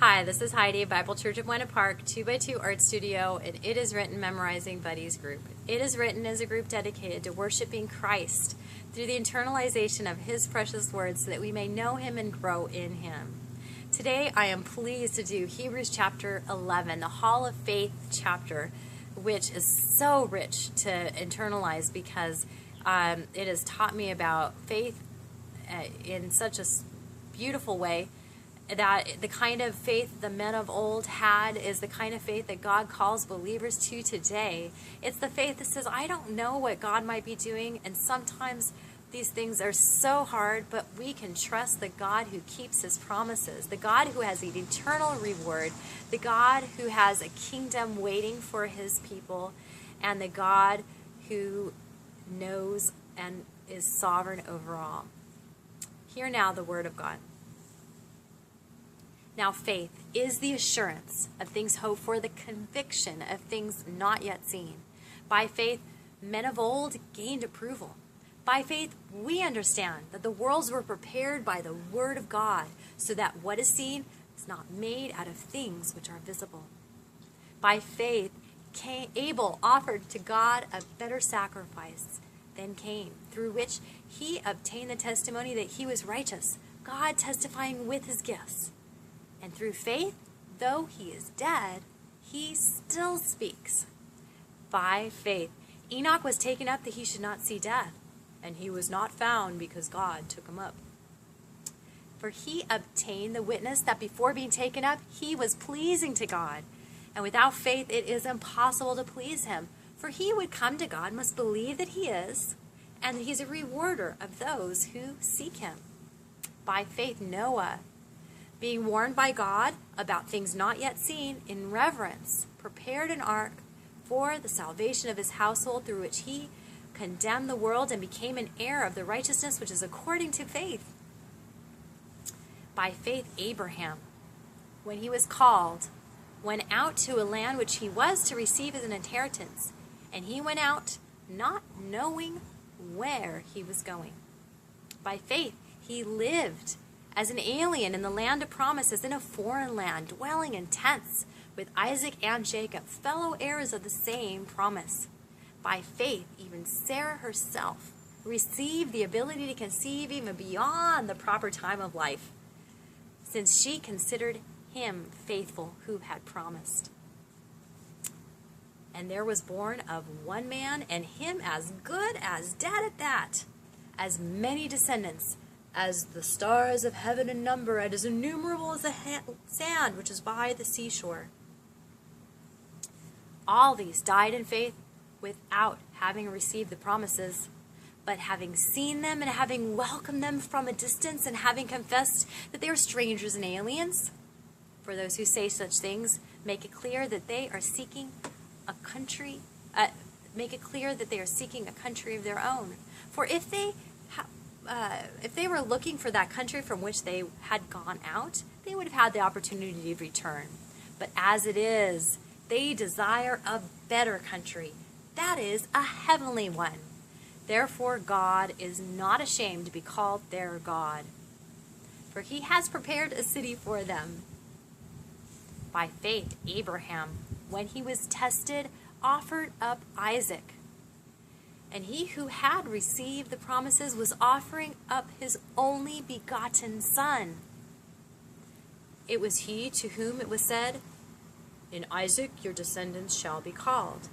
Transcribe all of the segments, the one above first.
Hi, this is Heidi, Bible Church of Buena Park, 2x2 Art Studio, and It Is Written Memorizing Buddies group. It Is Written is a group dedicated to worshiping Christ through the internalization of His precious words so that we may know Him and grow in Him. Today, I am pleased to do Hebrews chapter 11, the Hall of Faith chapter, which is so rich to internalize because it has taught me about faith in such a beautiful way. That the kind of faith the men of old had is the kind of faith that God calls believers to today. It's the faith that says, I don't know what God might be doing, and sometimes these things are so hard, but we can trust the God who keeps His promises, the God who has an eternal reward, the God who has a kingdom waiting for His people, and the God who knows and is sovereign over all. Hear now the word of God. Now faith is the assurance of things hoped for, the conviction of things not yet seen. By faith, men of old gained approval. By faith, we understand that the worlds were prepared by the word of God, so that what is seen is not made out of things which are visible. By faith, Abel offered to God a better sacrifice than Cain, through which he obtained the testimony that he was righteous, God testifying with his gifts. And through faith, though he is dead, he still speaks. By faith, Enoch was taken up that he should not see death, and he was not found because God took him up. For he obtained the witness that before being taken up, he was pleasing to God. And without faith, it is impossible to please him. For he who would come to God must believe that he is, and that he is a rewarder of those who seek him. By faith, Noah, being warned by God about things not yet seen, in reverence, prepared an ark for the salvation of his household, through which he condemned the world and became an heir of the righteousness which is according to faith. By faith, Abraham, when he was called, went out to a land which he was to receive as an inheritance, and he went out not knowing where he was going. By faith, he lived as an alien in the land of promises, in a foreign land, dwelling in tents with Isaac and Jacob, fellow heirs of the same promise. By faith, even Sarah herself received the ability to conceive even beyond the proper time of life, since she considered him faithful who had promised. And there was born of one man, and him as good as dead at that, as many descendants as the stars of heaven in number, and as innumerable as the sand which is by the seashore. All these died in faith without having received the promises, but having seen them and having welcomed them from a distance, and having confessed that they are strangers and aliens. For those who say such things, make it clear that they are seeking a country. Make it clear that they are seeking a country of their own. For if they were looking for that country from which they had gone out, they would have had the opportunity to return. But as it is, they desire a better country, that is, a heavenly one. Therefore God is not ashamed to be called their God, for He has prepared a city for them. By faith, Abraham, when he was tested, offered up Isaac. And he who had received the promises was offering up his only begotten son. It was he to whom it was said, "In Isaac your descendants shall be called."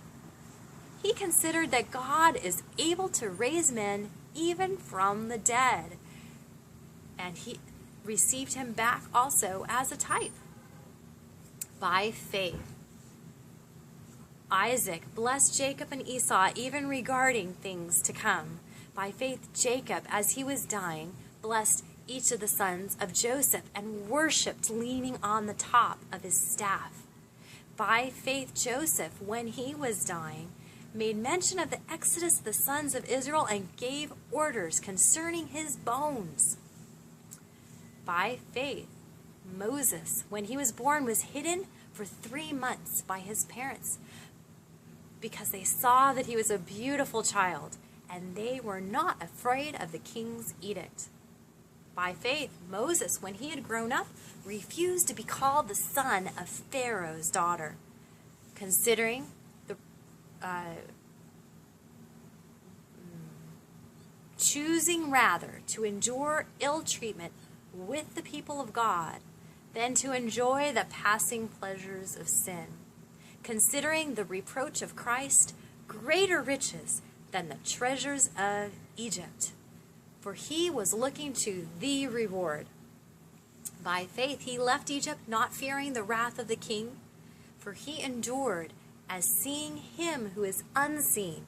He considered that God is able to raise men even from the dead, and he received him back also as a type. By faith, Isaac blessed Jacob and Esau even regarding things to come. By faith, Jacob, as he was dying, blessed each of the sons of Joseph and worshipped leaning on the top of his staff. By faith, Joseph, when he was dying, made mention of the exodus of the sons of Israel and gave orders concerning his bones. By faith, Moses, when he was born, was hidden for 3 months by his parents, because they saw that he was a beautiful child, and they were not afraid of the king's edict. By faith, Moses, when he had grown up, refused to be called the son of Pharaoh's daughter, considering the choosing rather to endure ill treatment with the people of God than to enjoy the passing pleasures of sin, considering the reproach of Christ greater riches than the treasures of Egypt. For he was looking to the reward. By faith he left Egypt, not fearing the wrath of the king, for he endured as seeing him who is unseen.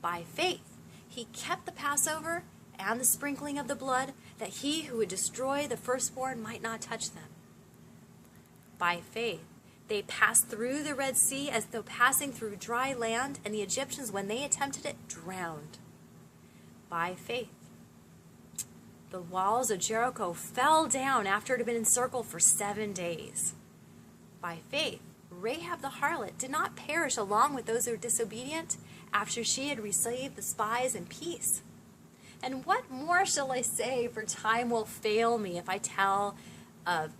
By faith he kept the Passover and the sprinkling of the blood, that he who would destroy the firstborn might not touch them. By faith they passed through the Red Sea as though passing through dry land, and the Egyptians, when they attempted it, drowned. By faith the walls of Jericho fell down after it had been encircled for 7 days. By faith Rahab the harlot did not perish along with those who were disobedient after she had received the spies in peace. And what more shall I say, for time will fail me if I tell of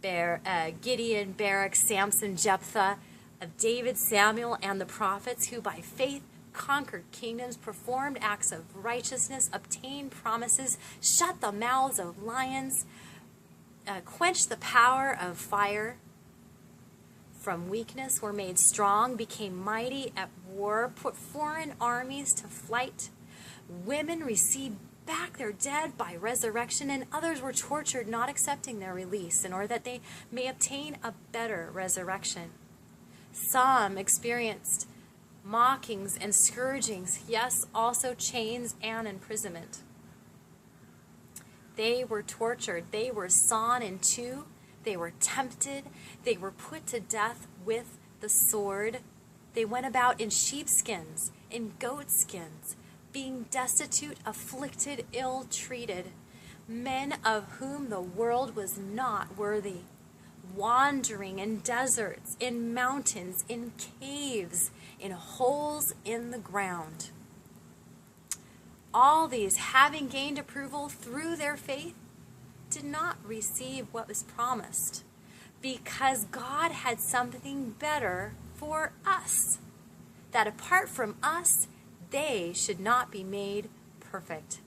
Gideon, Barak, Samson, Jephthah, of David, Samuel, and the prophets, who by faith conquered kingdoms, performed acts of righteousness, obtained promises, shut the mouths of lions, quenched the power of fire. From weakness were made strong, became mighty at war, put foreign armies to flight. Women received back their dead by resurrection, and others were tortured, not accepting their release, in order that they may obtain a better resurrection. Some experienced mockings and scourgings, yes, also chains and imprisonment. They were tortured, they were sawn in two, they were tempted, they were put to death with the sword. They went about in sheepskins, in goatskins, being destitute, afflicted, ill-treated, men of whom the world was not worthy, wandering in deserts, in mountains, in caves, in holes in the ground. All these, having gained approval through their faith, did not receive what was promised, because God had something better for us, that apart from us, they should not be made perfect.